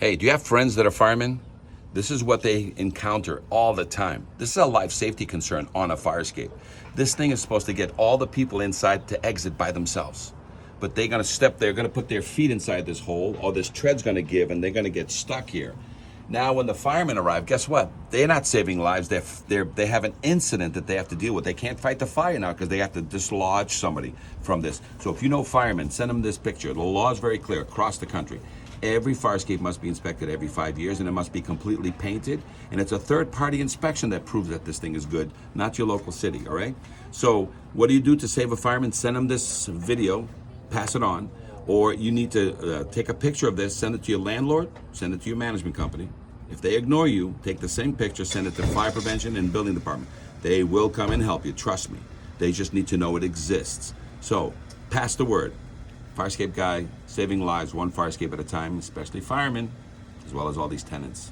Hey, do you have friends that are firemen? This is what they encounter all the time. This is a life safety concern on a fire escape. This thing is supposed to get all the people inside to exit by themselves. But they're gonna put their feet inside this hole, or this tread's gonna give, and they're gonna get stuck here. Now, when the firemen arrive, guess what? They're not saving lives. They have an incident that they have to deal with. They can't fight the fire now because they have to dislodge somebody from this. So if you know firemen, send them this picture. The law is very clear across the country. Every fire escape must be inspected every 5 years, and it must be completely painted. And it's a third-party inspection that proves that this thing is good, not your local city, all right? So what do you do to save a fireman? Send them this video, pass it on. Or you need to take a picture of this, send it to your landlord, send it to your management company. If they ignore you, take the same picture, send it to fire prevention and building department. They will come and help you, trust me. They just need to know it exists. So pass the word. Fire escape guy, saving lives one fire escape at a time, especially firemen, as well as all these tenants.